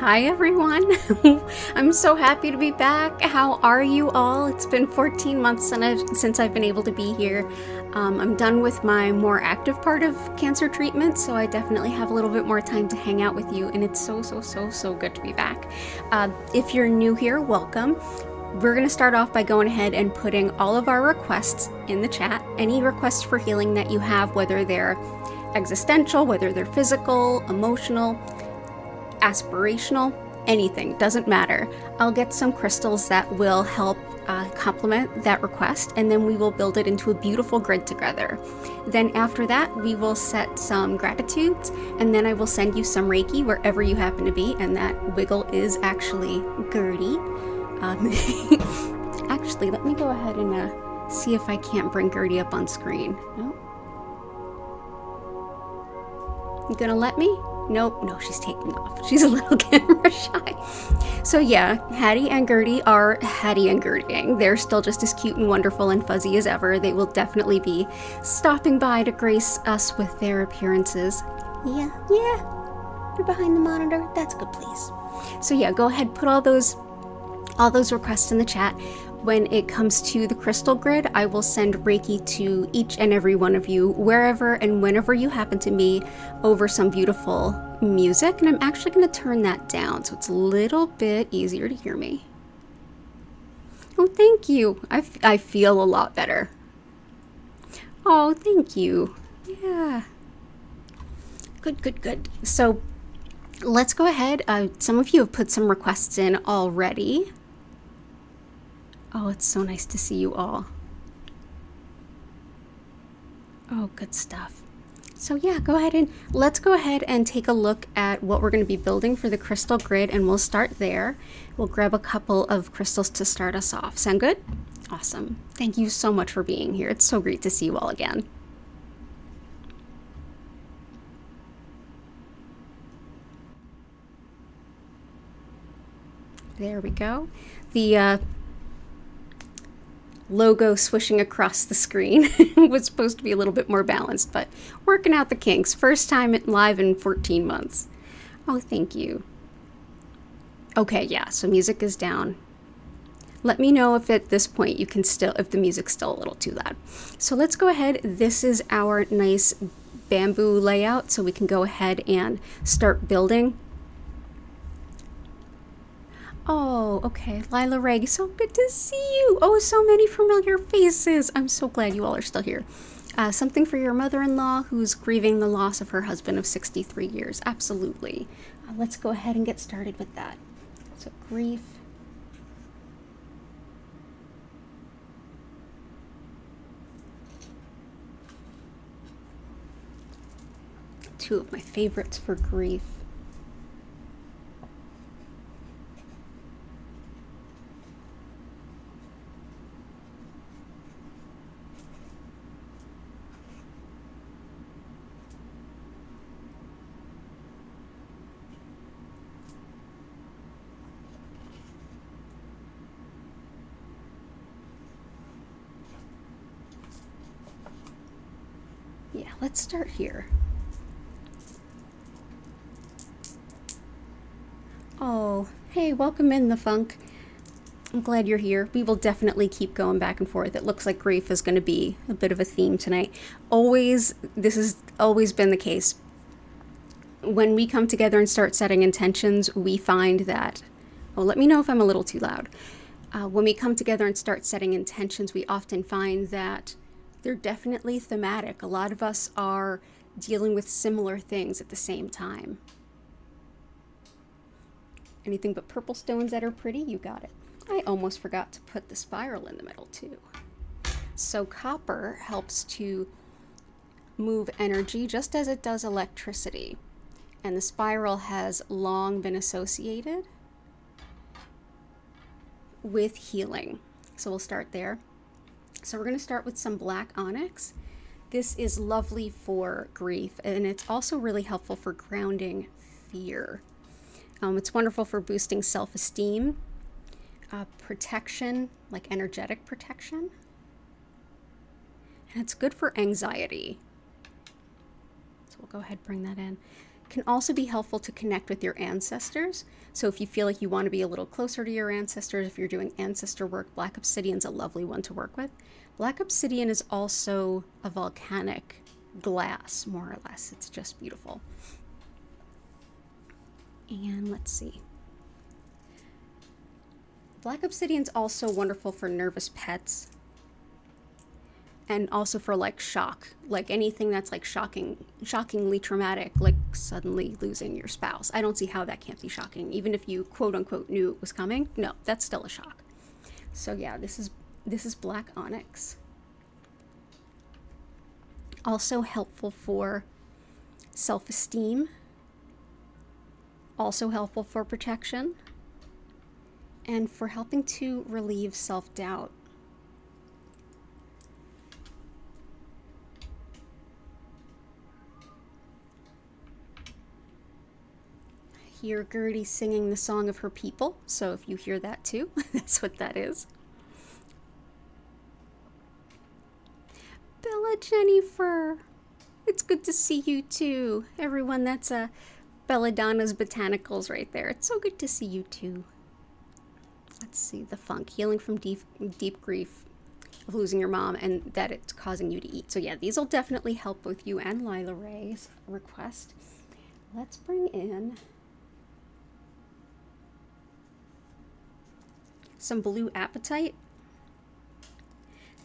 Hi everyone. I'm so happy to be back. How are you all? It's been 14 months since I've been able to be here. I'm done with my more active part of cancer treatment, so I definitely have a little bit more time to hang out with you, and it's so good to be back. If you're new here, welcome. We're going to start off by going ahead and putting all of our requests in the chat. Any requests for healing that you have, whether they're existential, whether they're physical, emotional, aspirational, anything, doesn't matter. I'll get some crystals that will help complement that request, and then we will build it into a beautiful grid together. Then after that, we will set some gratitudes, and then I will send you some Reiki wherever you happen to be, and that wiggle is actually Gertie. Actually, let me go ahead and see if I can't bring Gertie up on screen. No? You gonna let me? Nope, no, she's taking off. She's a little camera shy. So yeah, Hattie and Gertie are Hattie and Gertieing. They're still just as cute and wonderful and fuzzy as ever. They will definitely be stopping by to grace us with their appearances. Yeah, you're behind the monitor. That's a good place. So yeah, go ahead, put all those requests in the chat. When it comes to the crystal grid, I will send Reiki to each and every one of you, wherever and whenever you happen to be, over some beautiful music. And I'm actually going to turn that down so it's a little bit easier to hear me. Oh, thank you. I feel a lot better. Oh, thank you. Yeah. Good. So let's go ahead. Some of you have put some requests in already. Oh, it's so nice to see you all. Oh, good stuff. So yeah, let's go ahead and take a look at what we're going to be building for the crystal grid, and we'll start there. We'll grab a couple of crystals to start us off. Sound good? Awesome. Thank you so much for being here. It's so great to see you all again. There we go. The logo swishing across the screen was supposed to be a little bit more balanced, but working out the kinks. First time live in 14 months. Oh, thank you. Okay, yeah, so music is down. Let me know if at this point if the music's still a little too loud. So let's go ahead. This is our nice bamboo layout, so we can go ahead and start building. Oh, okay. Lila Reg, so good to see you. Oh, so many familiar faces. I'm so glad you all are still here. Something for your mother-in-law who's grieving the loss of her husband of 63 years. Absolutely. Let's go ahead and get started with that. So grief. Two of my favorites for grief. Yeah, let's start here. Oh, hey, welcome in, the funk. I'm glad you're here. We will definitely keep going back and forth. It looks like grief is going to be a bit of a theme tonight. This has always been the case. When we come together and start setting intentions, we find that, oh, let me know if I'm a little too loud. When we come together and start setting intentions, we often find that they're definitely thematic. A lot of us are dealing with similar things at the same time. Anything but purple stones that are pretty? You got it. I almost forgot to put the spiral in the middle too. So copper helps to move energy just as it does electricity. And the spiral has long been associated with healing. So we'll start there. So we're going to start with some black onyx. This is lovely for grief, and it's also really helpful for grounding fear. It's wonderful for boosting self-esteem, protection, like energetic protection. And it's good for anxiety. So we'll go ahead and bring that in. can also be helpful to connect with your ancestors. So if you feel like you want to be a little closer to your ancestors, if you're doing ancestor work, black obsidian's a lovely one to work with. Black obsidian is also a volcanic glass, more or less. It's just beautiful. And let's see. Black obsidian's also wonderful for nervous pets. And also for like shock, like anything that's like shockingly traumatic, like suddenly losing your spouse. I don't see how that can't be shocking, even if you quote unquote knew it was coming. No, that's still a shock. So yeah, this is black onyx. Also helpful for self-esteem. Also helpful for protection. And for helping to relieve self-doubt. Hear Gertie singing the song of her people, so if you hear that too, that's what that is. Bella Jennifer, it's good to see you too. Everyone, that's Belladonna's Botanicals right there. It's so good to see you too. Let's see, the funk, healing from deep grief of losing your mom and that it's causing you to eat. So yeah, these will definitely help both you and Lila Ray's request. Let's bring in some blue apatite.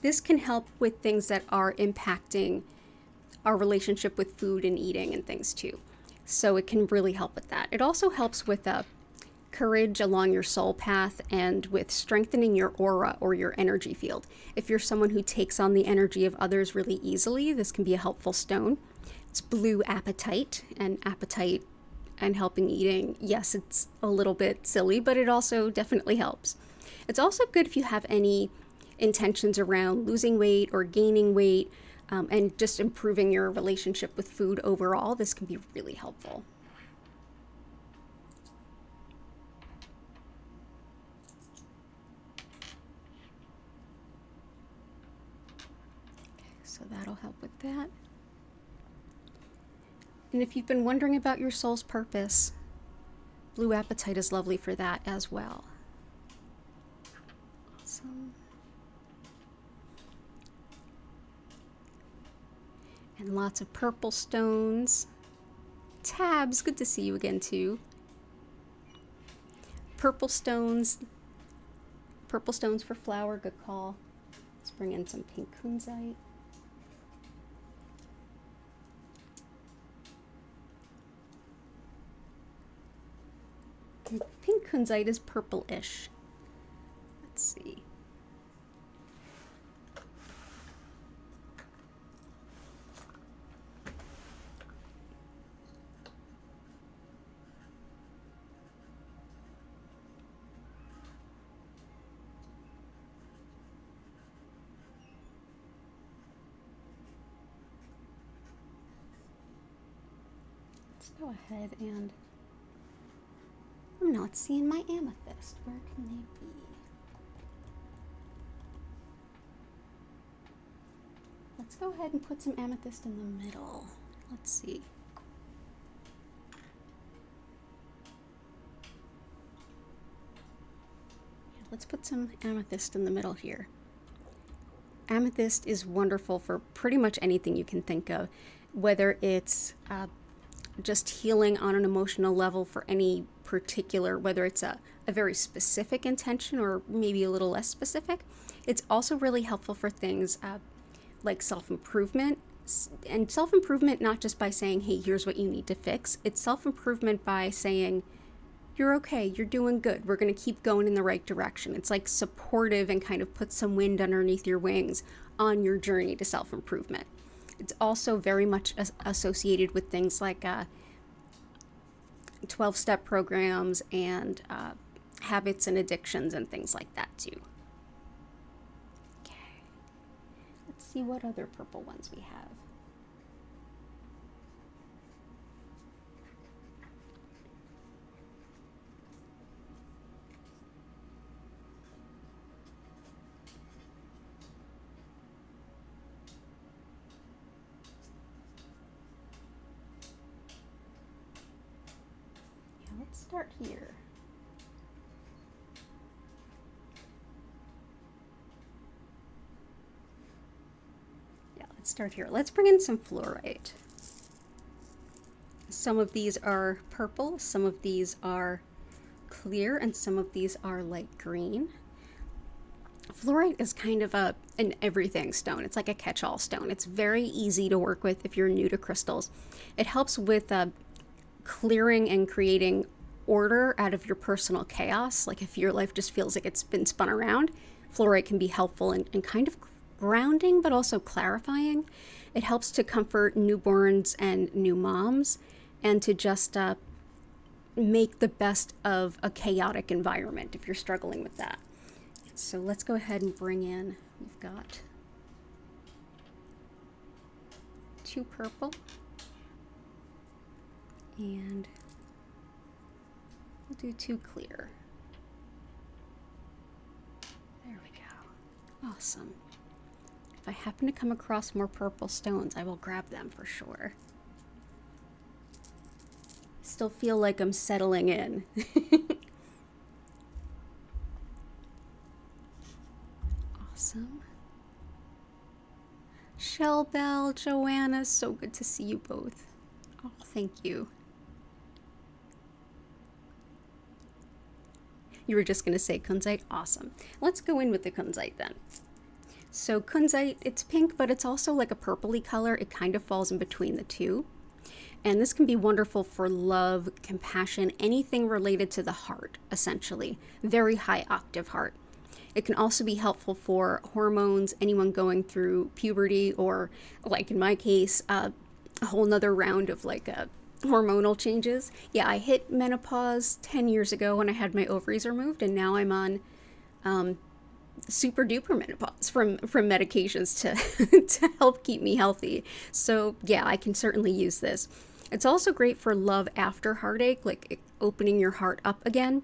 This can help with things that are impacting our relationship with food and eating and things too. So it can really help with that. It also helps with courage along your soul path and with strengthening your aura or your energy field. If you're someone who takes on the energy of others really easily, this can be a helpful stone. It's blue apatite, and appetite and helping eating, yes, it's a little bit silly, but it also definitely helps. It's also good if you have any intentions around losing weight or gaining weight, and just improving your relationship with food overall. This can be really helpful. Okay, so that'll help with that. And if you've been wondering about your soul's purpose, blue apatite is lovely for that as well. Awesome. And lots of purple stones. Tabs, good to see you again too. Purple stones for flower, good call. Let's bring in some pink kunzite. Pink kunzite is purple-ish. Let's see. Let's go ahead and I'm not seeing my amethyst. Where can they be? Let's go ahead and put some amethyst in the middle. Let's see. Let's put some amethyst in the middle here. Amethyst is wonderful for pretty much anything you can think of, whether it's just healing on an emotional level for any particular, whether it's a very specific intention or maybe a little less specific. It's also really helpful for things like self-improvement, and self-improvement not just by saying, hey, here's what you need to fix. It's self-improvement by saying, you're okay, you're doing good, we're going to keep going in the right direction. It's like supportive and kind of puts some wind underneath your wings on your journey to self-improvement. It's also very much associated with things like 12-step programs and habits and addictions and things like that too. Okay, let's see what other purple ones we have. let's start here. Yeah, let's start here. Let's bring in some fluorite. Some of these are purple, some of these are clear, and some of these are light green. Fluorite is kind of an everything stone. It's like a catch-all stone. It's very easy to work with if you're new to crystals. It helps with clearing and creating order out of your personal chaos. Like if your life just feels like it's been spun around, fluorite can be helpful and kind of grounding, but also clarifying. It helps to comfort newborns and new moms, and to just make the best of a chaotic environment if you're struggling with that. So let's go ahead and bring in, we've got 2 purple, and we'll do 2 clear. There we go. Awesome. If I happen to come across more purple stones, I will grab them for sure. Still feel like I'm settling in. Awesome. Shell Bell, Joanna, so good to see you both. Oh, thank you. You were just going to say kunzite? Awesome. Let's go in with the kunzite then. So kunzite, it's pink, but it's also like a purpley color. It kind of falls in between the two. And this can be wonderful for love, compassion, anything related to the heart, essentially. Very high octave heart. It can also be helpful for hormones, anyone going through puberty, or like in my case, a whole nother round of like hormonal changes. Yeah, I hit menopause 10 years ago when I had my ovaries removed, and now I'm on super duper menopause from medications to to help keep me healthy. So yeah, I can certainly use this. It's also great for love after heartache, like opening your heart up again.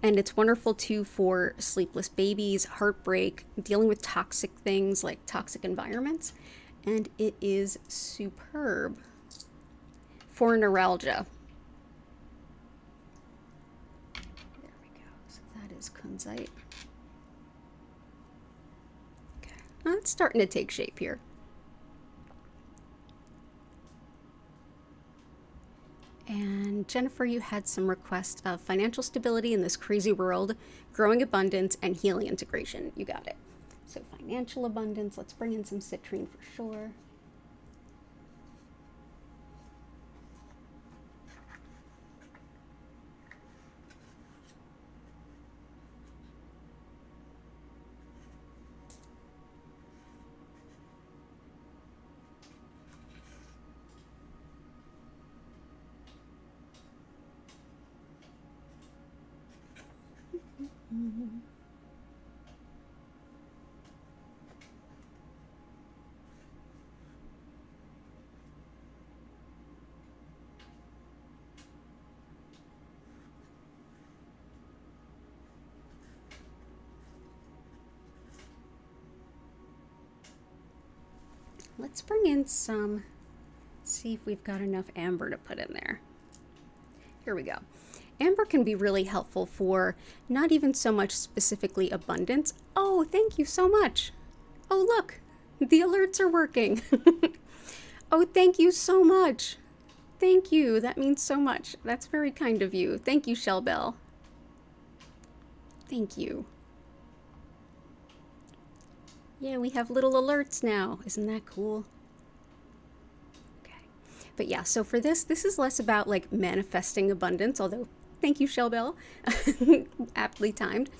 And it's wonderful too for sleepless babies, heartbreak, dealing with toxic things like toxic environments. And it is superb for neuralgia. There we go. So that is kunzite. Okay, well, it's starting to take shape here. And Jennifer, you had some requests of financial stability in this crazy world, growing abundance, and healing integration. You got it. So financial abundance, let's bring in some citrine for sure. Let's bring in some, see if we've got enough amber to put in there. Here we go. Amber can be really helpful for not even so much specifically abundance. Oh, thank you so much. Oh, look, the alerts are working. Oh, thank you so much. Thank you. That means so much. That's very kind of you. Thank you, Shell Bell. Thank you. Yeah, we have little alerts now. Isn't that cool? Okay. But yeah, so for this is less about like manifesting abundance, although thank you, Shell Bell. Aptly timed.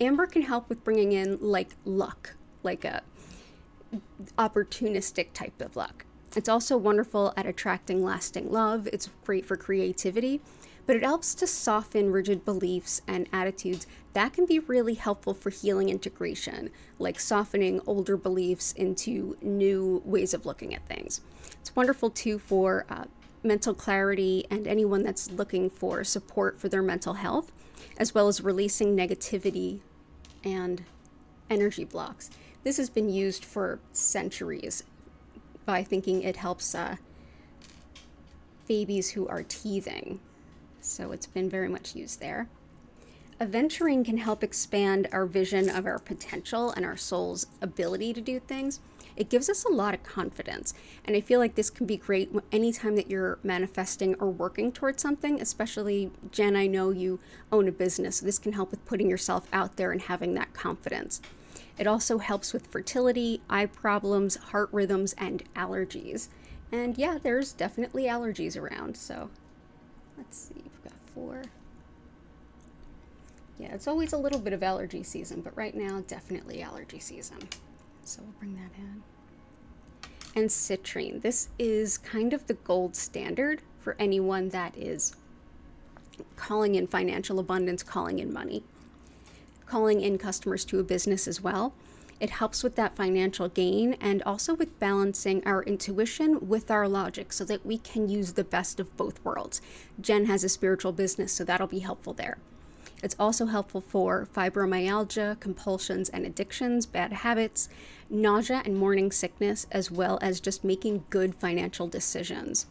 Amber can help with bringing in like luck, like a opportunistic type of luck. It's also wonderful at attracting lasting love. It's great for creativity, but it helps to soften rigid beliefs and attitudes. That can be really helpful for healing integration, like softening older beliefs into new ways of looking at things. It's wonderful too for mental clarity and anyone that's looking for support for their mental health, as well as releasing negativity and energy blocks. This has been used for centuries by thinking it helps babies who are teething. So it's been very much used there. Aventurine can help expand our vision of our potential and our soul's ability to do things. It gives us a lot of confidence. And I feel like this can be great anytime that you're manifesting or working towards something, especially, Jen, I know you own a business. So this can help with putting yourself out there and having that confidence. It also helps with fertility, eye problems, heart rhythms, and allergies. And yeah, there's definitely allergies around. So let's see, we've got 4. Yeah, it's always a little bit of allergy season, but right now, definitely allergy season. So we'll bring that in. And citrine. This is kind of the gold standard for anyone that is calling in financial abundance, calling in money, calling in customers to a business as well. It helps with that financial gain and also with balancing our intuition with our logic so that we can use the best of both worlds. Jen has a spiritual business, so that'll be helpful there. It's also helpful for fibromyalgia, compulsions and addictions, bad habits, nausea and morning sickness, as well as just making good financial decisions.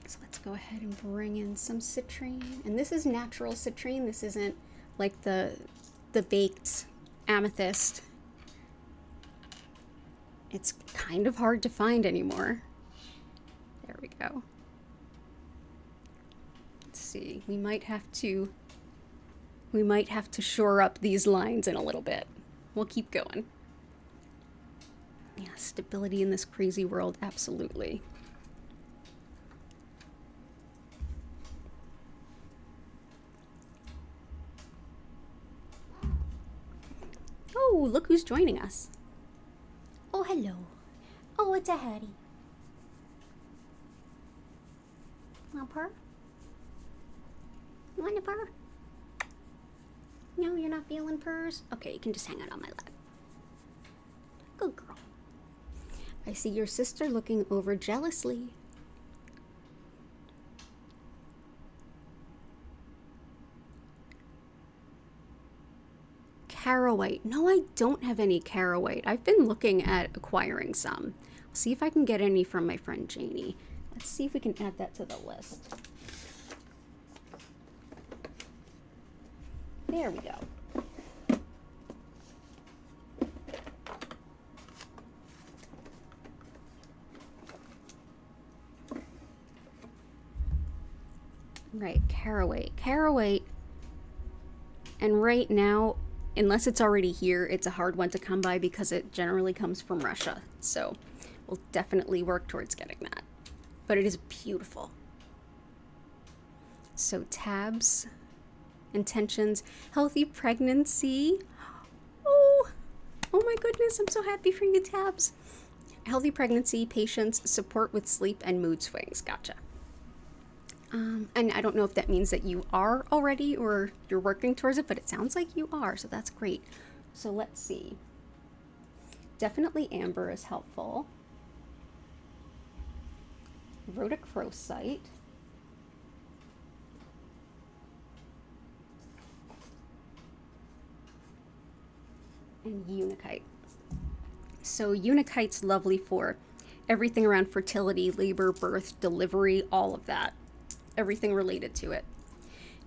So let's go ahead and bring in some citrine. And this is natural citrine. This isn't like the baked amethyst. It's kind of hard to find anymore. There we go. Let's see. We might have to shore up these lines in a little bit. We'll keep going. Yeah, stability in this crazy world, absolutely. Oh, look who's joining us. Oh, hello. Oh, it's a Hattie. Want a purr? You want a purr? No, you're not feeling purrs? Okay, you can just hang out on my lap. Good girl. I see your sister looking over jealously. Carawhite. No, I don't have any carawhite. I've been looking at acquiring some. I'll see if I can get any from my friend Janie. Let's see if we can add that to the list. There we go. Right, carawhite. Carawhite. And right now, unless it's already here, it's a hard one to come by because it generally comes from Russia. So we'll definitely work towards getting that. But it is beautiful. So tabs, intentions, healthy pregnancy. Oh my goodness, I'm so happy for you, tabs. Healthy pregnancy, patience, support with sleep and mood swings. Gotcha. And I don't know if that means that you are already or you're working towards it, but it sounds like you are, so that's great. So let's see. Definitely amber is helpful. Rhodochrosite. And unakite. So unakite's lovely for everything around fertility, labor, birth, delivery, all of that. Everything related to it.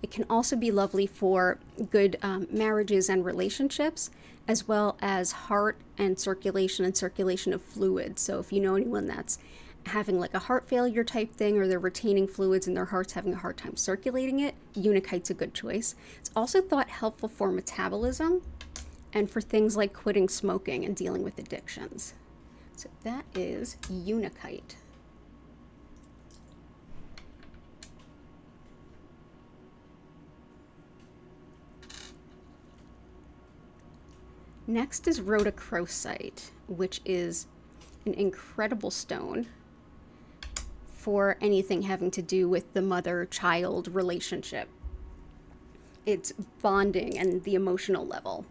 It can also be lovely for good marriages and relationships, as well as heart and circulation of fluid. So if you know anyone that's having like a heart failure type thing, or they're retaining fluids and their heart's having a hard time circulating it, unakite's a good choice. It's also thought helpful for metabolism and for things like quitting smoking and dealing with addictions. So that is unakite. Next is rhodochrosite, which is an incredible stone for anything having to do with the mother-child relationship. It's bonding and the emotional level.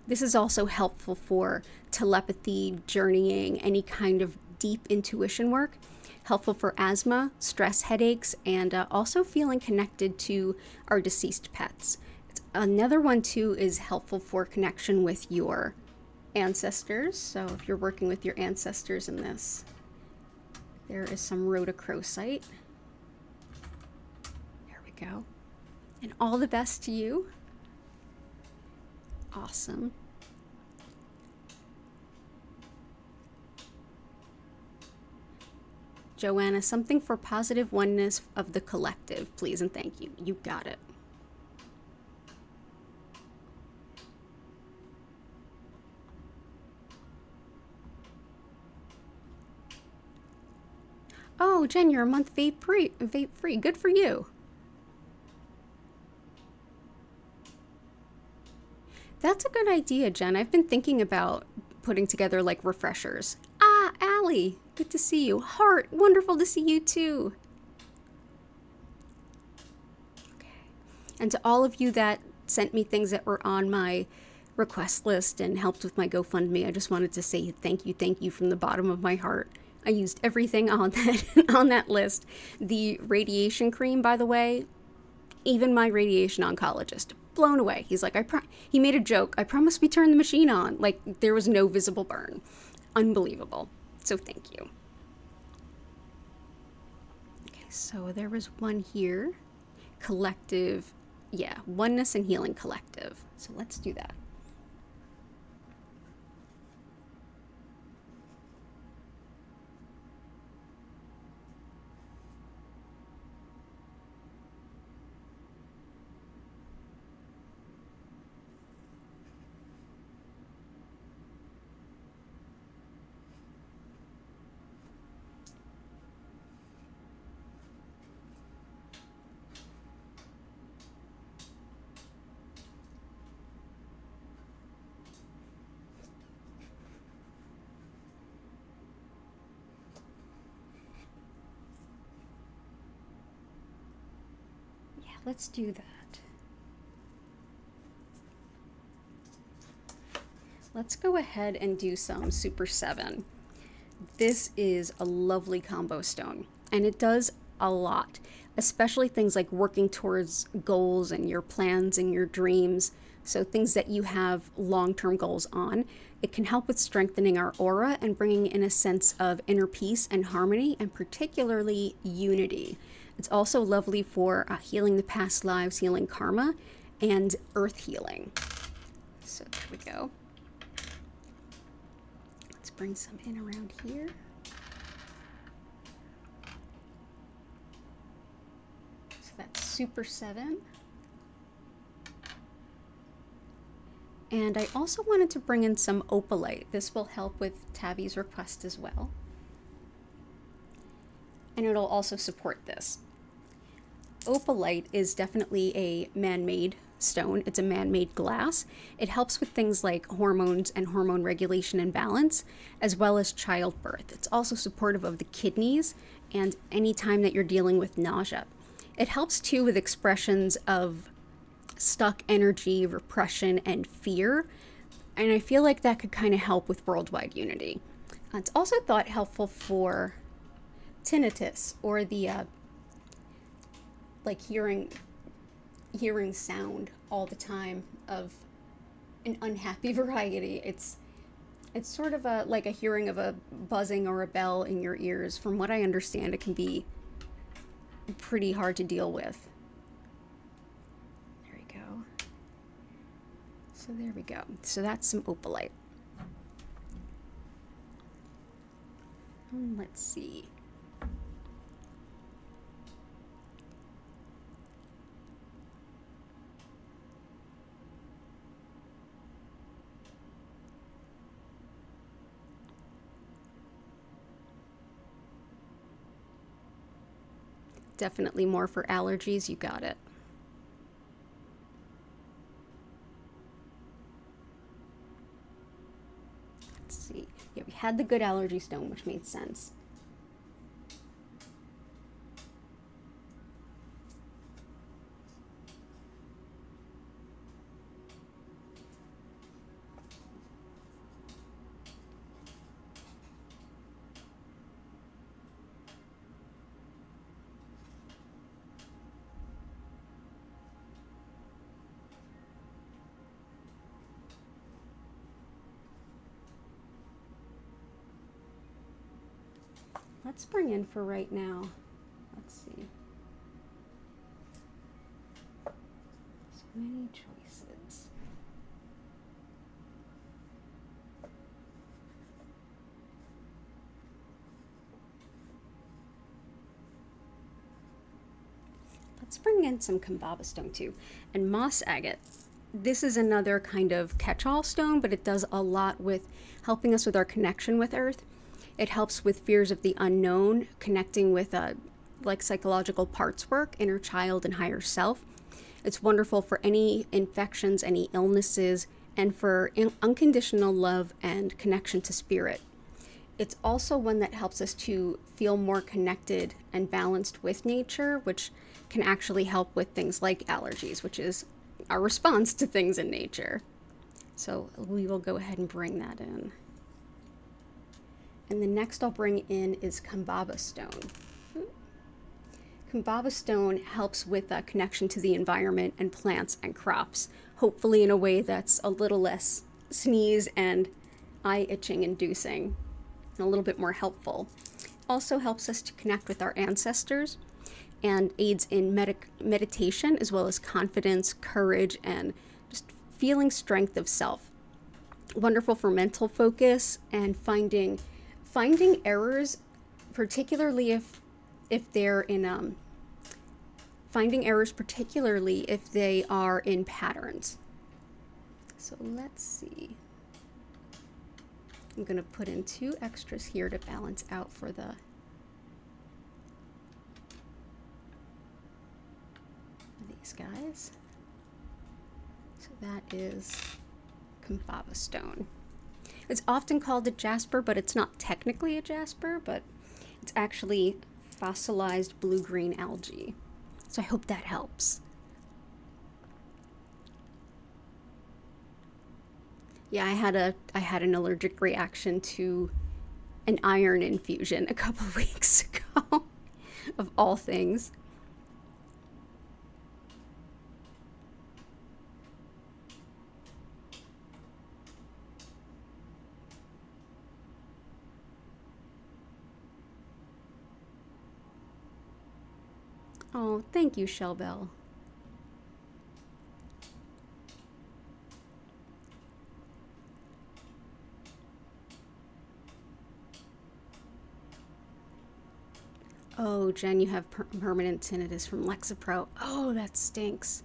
This is also helpful for telepathy, journeying, any kind of deep intuition work. Helpful for asthma, stress, headaches, and also feeling connected to our deceased pets. Another one too is helpful for connection with your ancestors. So if you're working with your ancestors in this, there is some rhodochrosite. go. And all the best to you. Awesome. Joanna, something for positive oneness of the collective, please and thank you. You got it. Oh, Jen, you're a month vape free. Good for you. That's a good idea, Jen. I've been thinking about putting together like refreshers. Ah, Allie, good to see you. Heart, wonderful to see you too. Okay. And to all of you that sent me things that were on my request list and helped with my GoFundMe, I just wanted to say thank you from the bottom of my heart. I used everything on that list. The radiation cream, by the way, even my radiation oncologist, blown away. He's like, he made a joke. I promise we turn the machine on. Like, there was no visible burn. Unbelievable. So thank you. Okay, so there was one here. Collective. Yeah, oneness and healing collective. So let's do that. Let's do that. Let's go ahead and do some Super 7. This is a lovely combo stone, and it does a lot, especially things like working towards goals and your plans and your dreams. So things that you have long-term goals on. It can help with strengthening our aura and bringing in a sense of inner peace and harmony, and particularly unity. It's also lovely for healing the past lives, healing karma, and earth healing. So there we go. Let's bring some in around here. So that's Super 7. And I also wanted to bring in some opalite. This will help with Tabby's request as well. And it'll also support this. Opalite is definitely a man-made stone. It's a man-made glass. It helps with things like hormones and hormone regulation and balance, as well as childbirth. It's also supportive of the kidneys and any time that you're dealing with nausea. It helps too with expressions of stuck energy, repression, and fear. And I feel like that could kind of help with worldwide unity. It's also thought helpful for tinnitus, or the like hearing sound all the time of an unhappy variety. It's sort of like a hearing of a buzzing or a bell in your ears. From what I understand, it can be pretty hard to deal with. There we go. So there we go. So that's some opalite. Let's see. Definitely more for allergies. You got it. Let's see. Yeah, we had the good allergy stone, which made sense. Let's bring in for right now. Let's see. Many choices. Let's bring in some Kambaba stone too. And moss agate. This is another kind of catch-all stone, but it does a lot with helping us with our connection with Earth. It helps with fears of the unknown, connecting with like psychological parts work, inner child and higher self. It's wonderful for any infections, any illnesses, and for unconditional love and connection to spirit. It's also one that helps us to feel more connected and balanced with nature, which can actually help with things like allergies, which is our response to things in nature. So we will go ahead and bring that in. And the next I'll bring in is Kambaba stone. Kambaba stone helps with a connection to the environment and plants and crops, hopefully in a way that's a little less sneeze and eye itching inducing, and a little bit more helpful. Also helps us to connect with our ancestors and aids in meditation, as well as confidence, courage, and just feeling strength of self. Wonderful for mental focus and finding errors, particularly if they're in finding errors, particularly if they are in patterns. So let's see. I'm going to put in 2 extras here to balance out for these guys. So that is Kambaba stone. It's often called a jasper, but it's not technically a jasper, but it's actually fossilized blue-green algae. So I hope that helps. Yeah, I had an allergic reaction to an iron infusion a couple of weeks ago, of all things. Oh, thank you, Shellbell. Oh, Jen, you have permanent tinnitus from Lexapro. Oh, that stinks.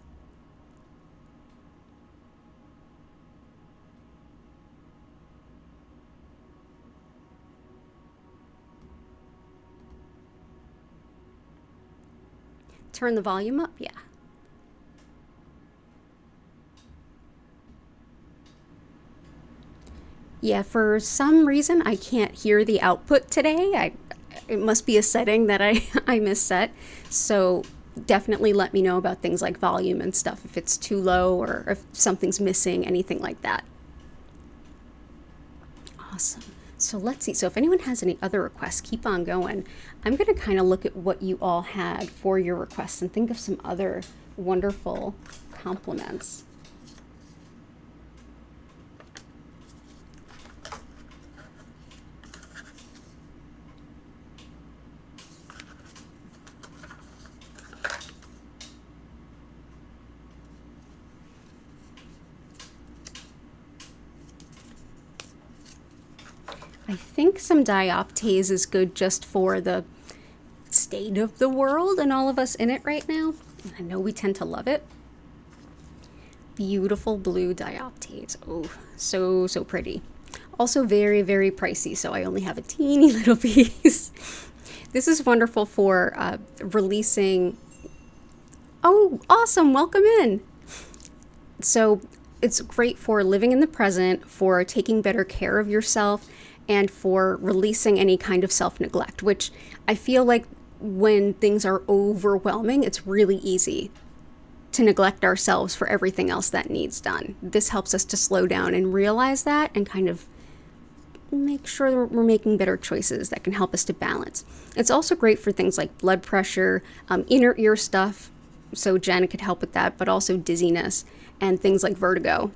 Turn the volume up? Yeah. Yeah, for some reason I can't hear the output today. It must be a setting that I misset. So definitely let me know about things like volume and stuff, if it's too low or if something's missing, anything like that. Awesome. So let's see. So if anyone has any other requests, keep on going. I'm going to kind of look at what you all had for your requests and think of some other wonderful compliments. I think some dioptase is good just for the state of the world and all of us in it right now. And I know we tend to love it. Beautiful blue dioptase. Oh, so pretty. Also very, very pricey, so I only have a teeny little piece. This is wonderful for releasing. Oh, awesome. Welcome in. So it's great for living in the present, for taking better care of yourself, and for releasing any kind of self-neglect, which I feel like when things are overwhelming, it's really easy to neglect ourselves for everything else that needs done. This helps us to slow down and realize that and kind of make sure we're making better choices that can help us to balance. It's also great for things like blood pressure, inner ear stuff, so Jen could help with that, but also dizziness and things like vertigo.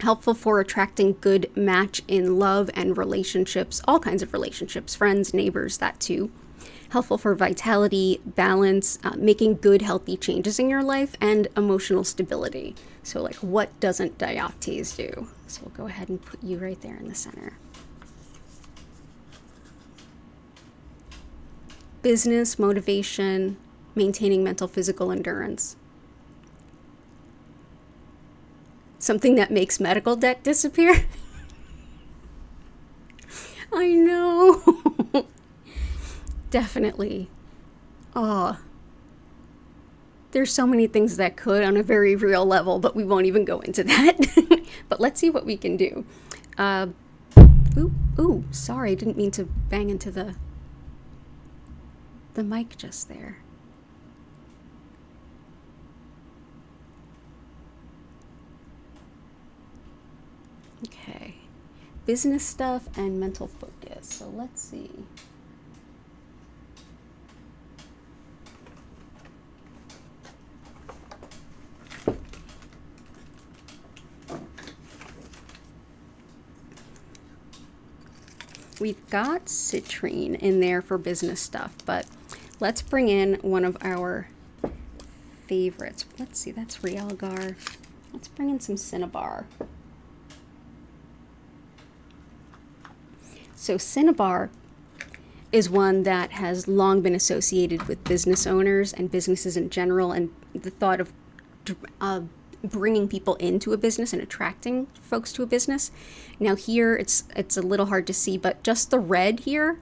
Helpful for attracting good match in love and relationships, all kinds of relationships, friends, neighbors, that too. helpful for vitality, balance, making good, healthy changes in your life, and emotional stability. So like, what doesn't dioptase do? So we'll go ahead and put you right there in the center. Business, motivation, maintaining mental, physical endurance. Something that makes medical debt disappear. I know. Definitely. Oh, there's so many things that could on a very real level, but we won't even go into that. But let's see what we can do. Ooh, sorry, I didn't mean to bang into the mic just there. Okay. Business stuff and mental focus. So let's see. We've got citrine in there for business stuff, but let's bring in one of our favorites. Let's see, that's Realgar. Let's bring in some Cinnabar. So Cinnabar is one that has long been associated with business owners and businesses in general, and the thought of bringing people into a business and attracting folks to a business. Now here it's a little hard to see, but just the red here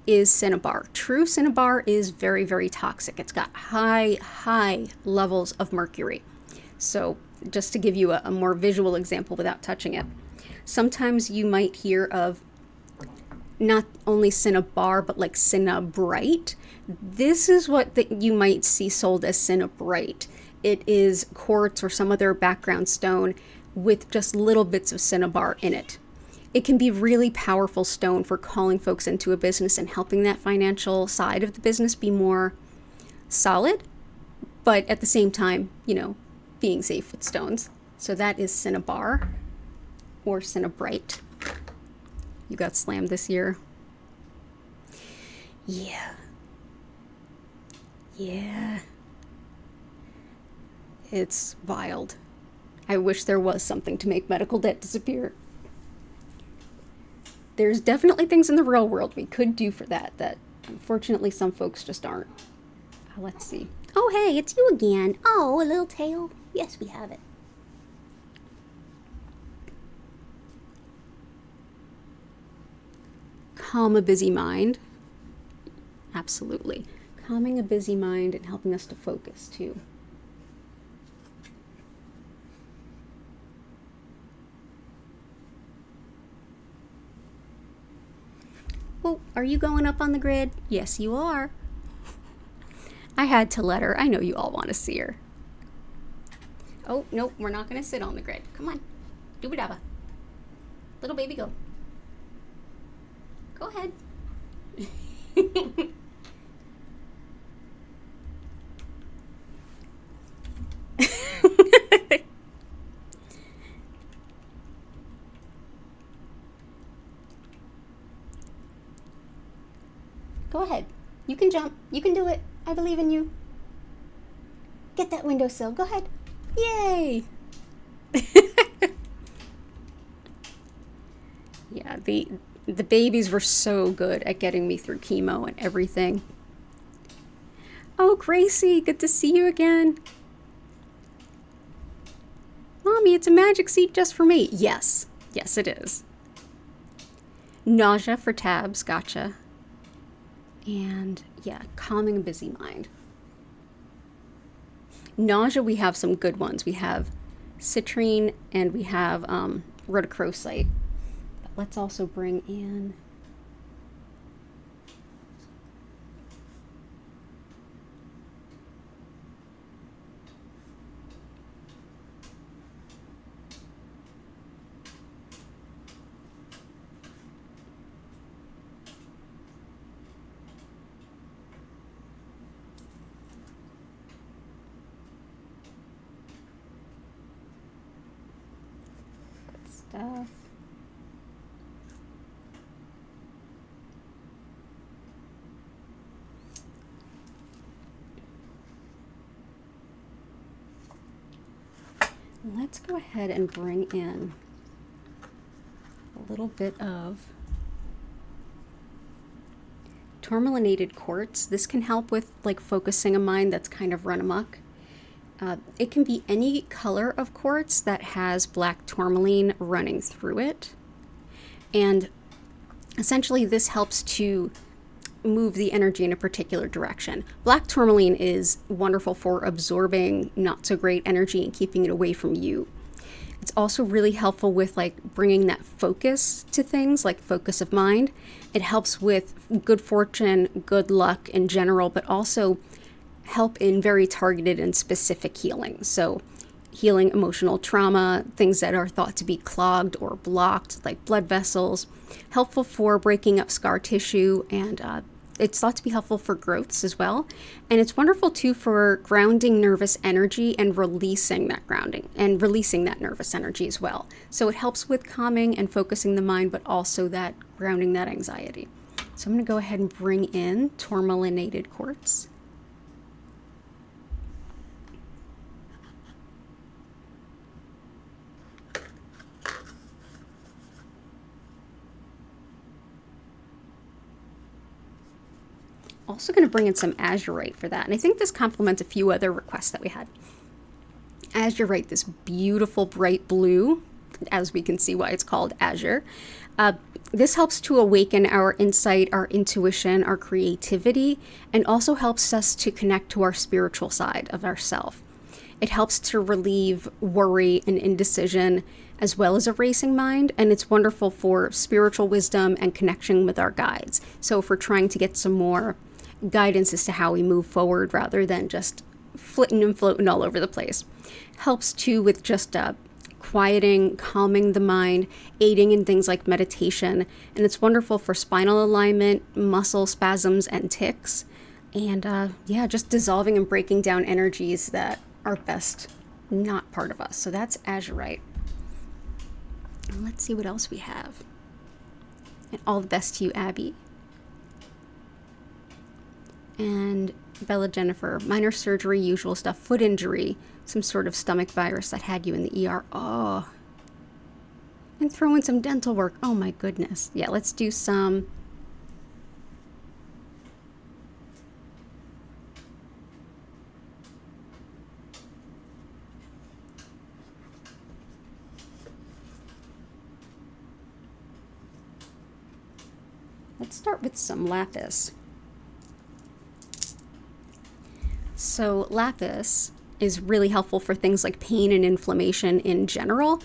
is Cinnabar. True Cinnabar is very, very toxic. It's got high levels of mercury. So just to give you a more visual example without touching it, sometimes you might hear of not only Cinnabar, but like Cinnabrite. This is what you might see sold as Cinnabrite. It is quartz or some other background stone with just little bits of Cinnabar in it. It can be really powerful stone for calling folks into a business and helping that financial side of the business be more solid, but at the same time, you know, being safe with stones. So that is Cinnabar or Cinnabrite. You got slammed this year. Yeah. It's wild. I wish there was something to make medical debt disappear. There's definitely things in the real world we could do for that unfortunately some folks just aren't. Let's see. Oh, hey, it's you again. Oh, a little tail. Yes, we have it. Calm a busy mind. Absolutely. Calming a busy mind and helping us to focus too. Oh, are you going up on the grid? Yes, you are. I had to let her. I know you all want to see her. Oh, nope, we're not going to sit on the grid. Come on. Doobadaba. Little baby, go. Go ahead. Go ahead. You can jump. You can do it. I believe in you. Get that windowsill. Go ahead. Yay! Yeah, the babies were so good at getting me through chemo and everything. Oh, Gracie, good to see you again. Mommy, it's a magic seat just for me. Yes, it is. Nausea for tabs, gotcha. And yeah, calming a busy mind. Nausea, we have some good ones. We have citrine and we have rhodochrosite. But let's also bring in stuff. Let's go ahead and bring in a little bit of tourmalinated quartz. This can help with like focusing a mind that's kind of run amok. It can be any color of quartz that has black tourmaline running through it. And essentially this helps to move the energy in a particular direction. Black tourmaline is wonderful for absorbing not so great energy and keeping it away from you. It's also really helpful with like bringing that focus to things, like focus of mind. It helps with good fortune, good luck in general, but also help in very targeted and specific healing. So healing emotional trauma, things that are thought to be clogged or blocked, like blood vessels, helpful for breaking up scar tissue, and it's thought to be helpful for growths as well. And it's wonderful too for grounding nervous energy and releasing that grounding and releasing that nervous energy as well. So it helps with calming and focusing the mind, but also that grounding that anxiety. So I'm going to go ahead and bring in tourmalinated quartz. Also going to bring in some azurite for that. And I think this complements a few other requests that we had. Azurite, this beautiful bright blue, as we can see why it's called azure. This helps to awaken our insight, our intuition, our creativity, and also helps us to connect to our spiritual side of ourself. It helps to relieve worry and indecision, as well as a racing mind, and it's wonderful for spiritual wisdom and connection with our guides. So if we're trying to get some more guidance as to how we move forward rather than just flitting and floating all over the place. Helps too with just quieting, calming the mind, aiding in things like meditation, and it's wonderful for spinal alignment, muscle spasms, and tics, and just dissolving and breaking down energies that are best not part of us. So that's azurite. And let's see what else we have. And all the best to you, Abby. And Bella Jennifer, minor surgery, usual stuff, foot injury, some sort of stomach virus that had you in the ER. Oh, and throw in some dental work. Oh my goodness. Yeah, let's do some. Let's start with some lapis. So lapis is really helpful for things like pain and inflammation in general,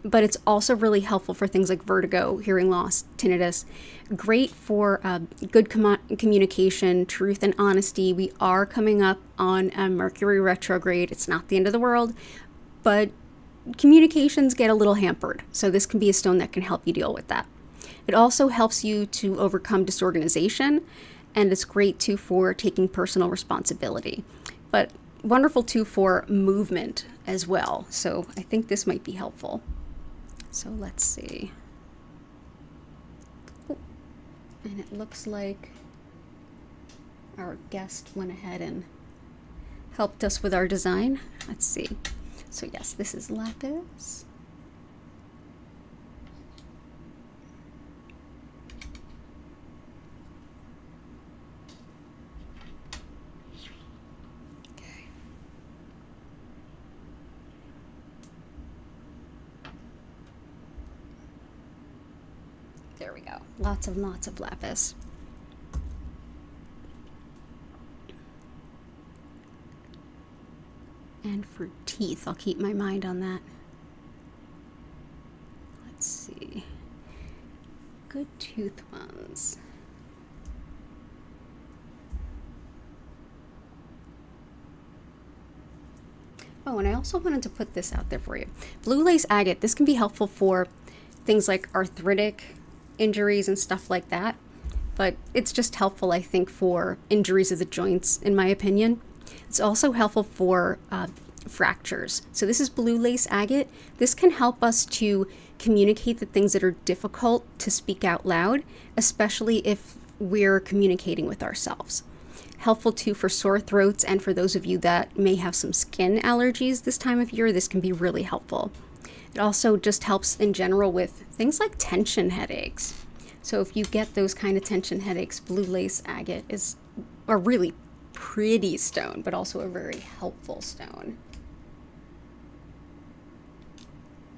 but it's also really helpful for things like vertigo, hearing loss, tinnitus. Great for good communication, truth, and honesty. We are coming up on a Mercury retrograde. It's not the end of the world, but communications get a little hampered. So this can be a stone that can help you deal with that. It also helps you to overcome disorganization, and it's great too for taking personal responsibility, but wonderful too for movement as well. So I think this might be helpful. So let's see. Oh, and it looks like our guest went ahead and helped us with our design. Let's see. So yes, this is lapis. There we go. Lots of lapis. And for teeth, I'll keep my mind on that. Let's see. Good tooth ones. Oh, and I also wanted to put this out there for you. Blue lace agate. This can be helpful for things like arthritic injuries and stuff like that, but it's just helpful, I think, for injuries of the joints, in my opinion. It's also helpful for fractures. So this is blue lace agate. This can help us to communicate the things that are difficult to speak out loud, especially if we're communicating with ourselves. Helpful too for sore throats, and for those of you that may have some skin allergies this time of year, this can be really helpful. It also just helps in general with things like tension headaches. So if you get those kind of tension headaches, blue lace agate is a really pretty stone, but also a very helpful stone.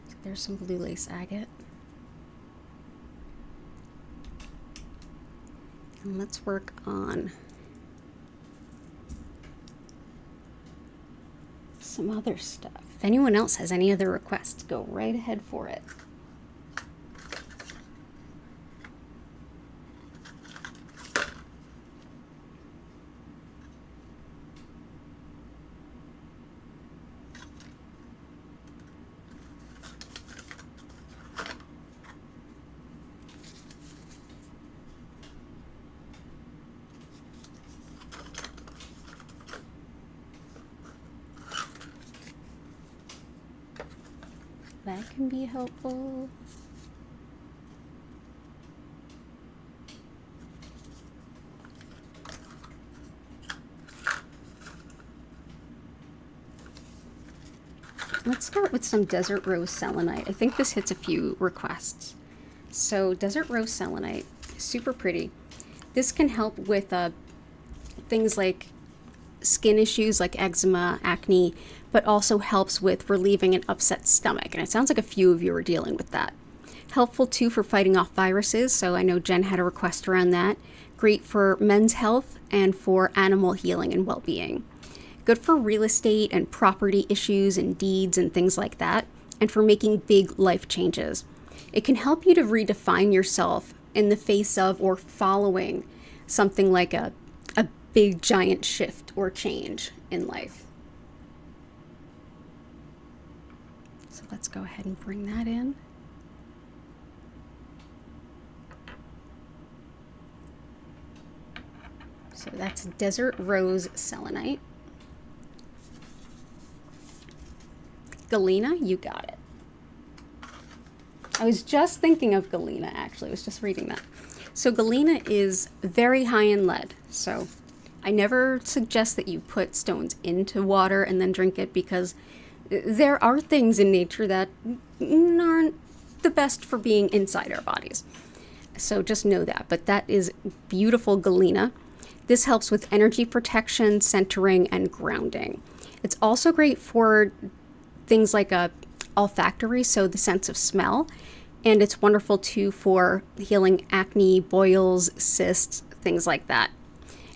So there's some blue lace agate. And let's work on some other stuff. If anyone else has any other requests, go right ahead for it. That can be helpful. Let's start with some desert rose selenite. I think this hits a few requests. So desert rose selenite, super pretty. This can help with things like skin issues like eczema, acne, but also helps with relieving an upset stomach. And it sounds like a few of you are dealing with that. Helpful too for fighting off viruses. So I know Jen had a request around that. Great for men's health and for animal healing and well-being. Good for real estate and property issues and deeds and things like that, and for making big life changes. It can help you to redefine yourself in the face of or following something like a big giant shift or change in life. So let's go ahead and bring that in. So that's desert rose selenite. Galena, you got it. I was just thinking of Galena, actually. I was just reading that. So Galena is very high in lead. So I never suggest that you put stones into water and then drink it, because there are things in nature that aren't the best for being inside our bodies. So just know that. But that is beautiful Galena. This helps with energy protection, centering, and grounding. It's also great for things like olfactory, so the sense of smell. And it's wonderful too for healing acne, boils, cysts, things like that.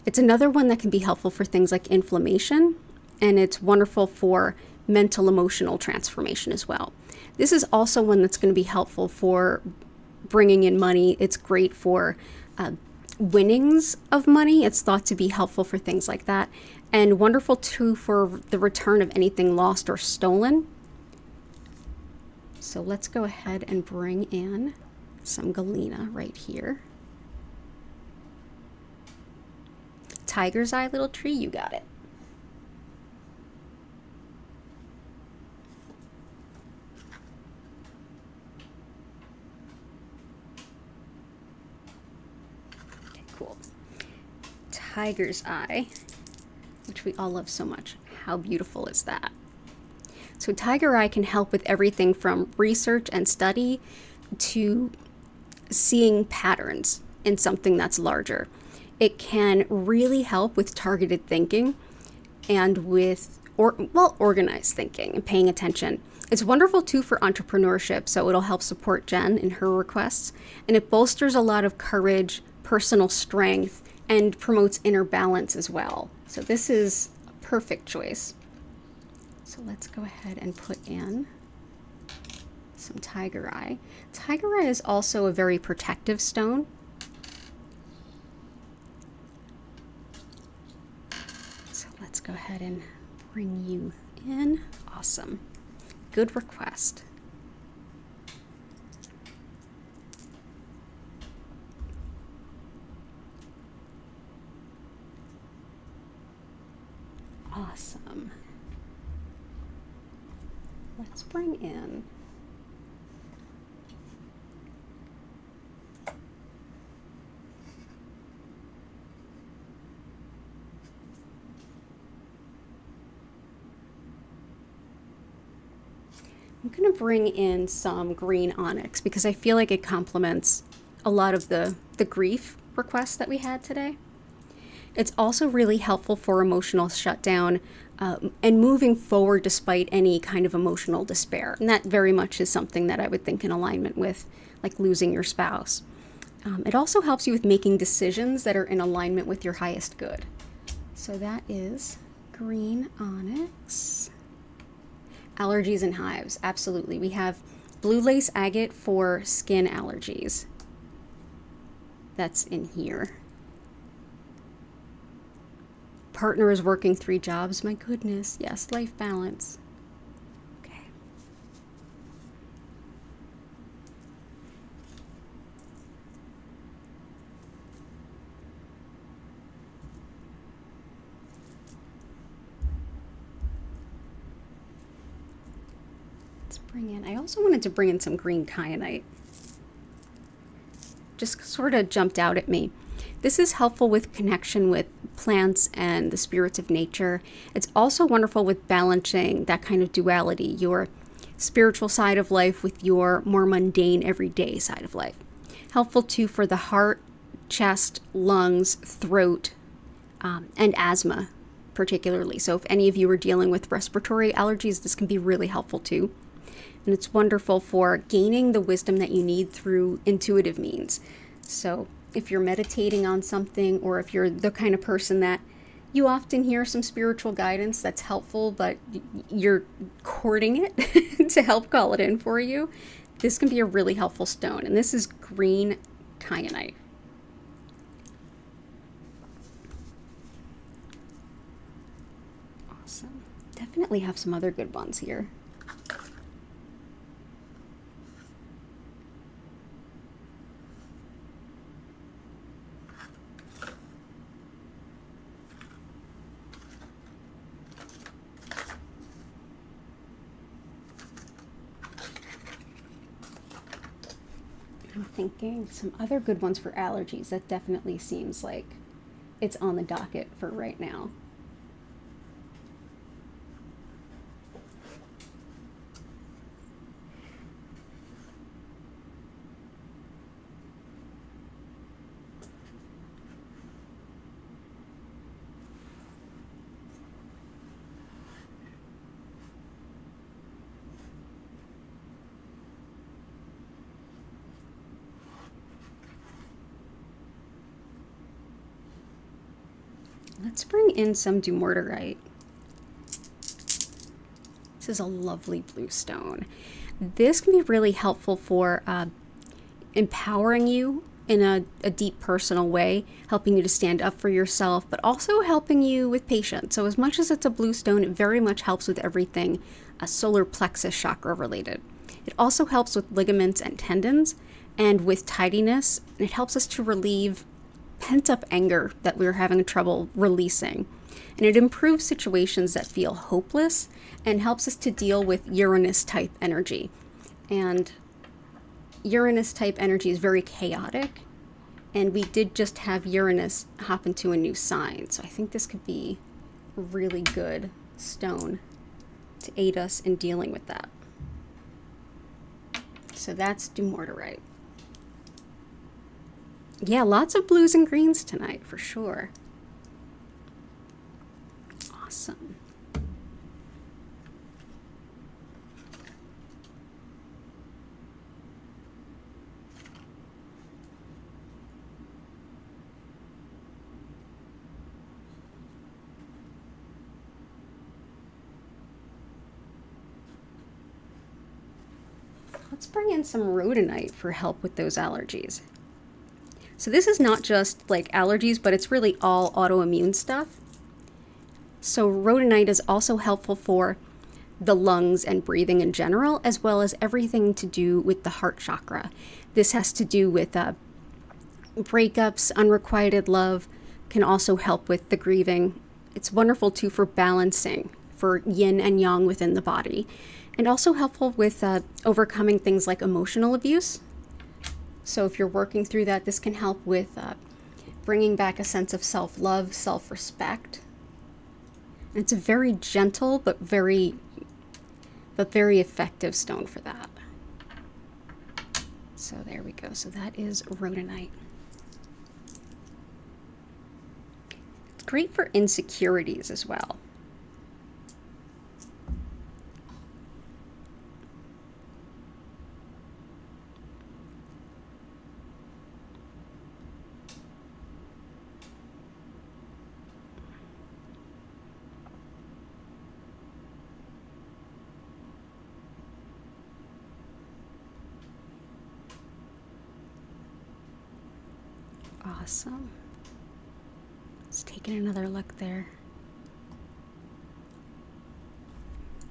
It's another one that can be helpful for things like inflammation, and it's wonderful for mental emotional transformation as well. This is also one that's going to be helpful for bringing in money. It's great for winnings of money. It's thought to be helpful for things like that, and wonderful too for the return of anything lost or stolen. So let's go ahead and bring in some Galena right here. Tiger's eye, little tree, you got it. Okay, cool. Tiger's eye, which we all love so much. How beautiful is that? So tiger eye can help with everything from research and study to seeing patterns in something that's larger. It can really help with targeted thinking and with organized thinking and paying attention. It's wonderful too for entrepreneurship, so it'll help support Jen in her requests. And it bolsters a lot of courage, personal strength, and promotes inner balance as well. So this is a perfect choice. So let's go ahead and put in some tiger eye. Tiger eye is also a very protective stone. So let's go ahead and bring you in. Awesome. Good request. Awesome. Let's bring in I'm going to bring in some green onyx because I feel like it complements a lot of the grief requests that we had today. It's also really helpful for emotional shutdown and moving forward despite any kind of emotional despair. And that very much is something that I would think in alignment with, like losing your spouse. It also helps you with making decisions that are in alignment with your highest good. So that is green onyx. Allergies and hives, absolutely. We have blue lace agate for skin allergies. That's in here. Partner is working 3 jobs. My goodness. Yes, life balance. Okay. Let's bring in, I also wanted to bring in some green kyanite. Just sort of jumped out at me. This is helpful with connection with plants and the spirits of nature. It's also wonderful with balancing that kind of duality, your spiritual side of life with your more mundane everyday side of life. Helpful too for the heart, chest, lungs, throat, and asthma particularly. So if any of you are dealing with respiratory allergies, this can be really helpful too. And it's wonderful for gaining the wisdom that you need through intuitive means. So if you're meditating on something, or if you're the kind of person that you often hear some spiritual guidance that's helpful, but you're courting it to help call it in for you, this can be a really helpful stone. And this is green kyanite. Awesome. Definitely have some other good ones here. I'm thinking some other good ones for allergies. That definitely seems like it's on the docket for right now. Let's bring in some dumortierite. This is a lovely blue stone. This can be really helpful for empowering you in a deep personal way, helping you to stand up for yourself, but also helping you with patience. So as much as it's a blue stone, it very much helps with everything solar plexus chakra related. It also helps with ligaments and tendons and with tidiness, and it helps us to relieve pent-up anger that we're having trouble releasing. And it improves situations that feel hopeless and helps us to deal with Uranus type energy. And Uranus type energy is very chaotic, and we did just have Uranus hop into a new sign. So I think this could be a really good stone to aid us in dealing with that. So that's dumortierite. Yeah, lots of blues and greens tonight, for sure. Awesome. Let's bring in some rhodonite for help with those allergies. So this is not just like allergies, but it's really all autoimmune stuff. So rhodonite is also helpful for the lungs and breathing in general, as well as everything to do with the heart chakra. This has to do with breakups, unrequited love, can also help with the grieving. It's wonderful too for balancing, for yin and yang within the body, and also helpful with overcoming things like emotional abuse. So if you're working through that, this can help with bringing back a sense of self-love, self-respect. And it's a very gentle but very but very effective stone for that. So there we go. So that is rhodonite. It's great for insecurities as well. Awesome. Let's take another look there.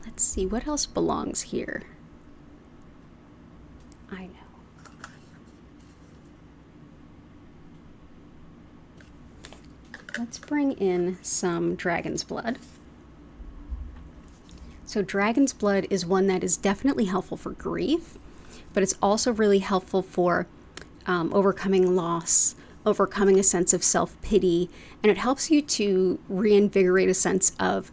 Let's see what else belongs here. I know. Let's bring in some dragon's blood. So dragon's blood is one that is definitely helpful for grief, but it's also really helpful for overcoming loss, overcoming a sense of self-pity, and it helps you to reinvigorate a sense of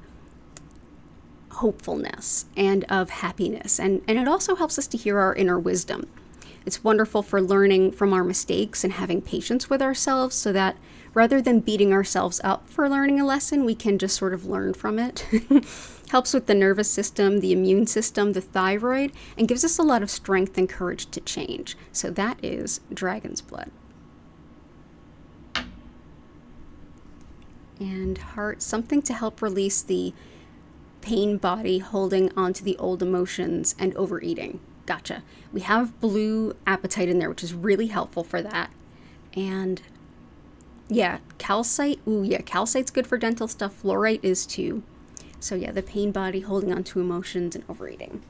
hopefulness and of happiness. And it also helps us to hear our inner wisdom. It's wonderful for learning from our mistakes and having patience with ourselves, so that rather than beating ourselves up for learning a lesson, we can just sort of learn from it. Helps with the nervous system, the immune system, the thyroid, and gives us a lot of strength and courage to change. So that is dragon's blood. And heart, something to help release the pain body holding onto the old emotions and overeating. Gotcha. We have blue apatite in there, which is really helpful for that. And yeah, calcite. Ooh, yeah, calcite's good for dental stuff. Fluorite is too. So yeah, the pain body holding onto emotions and overeating.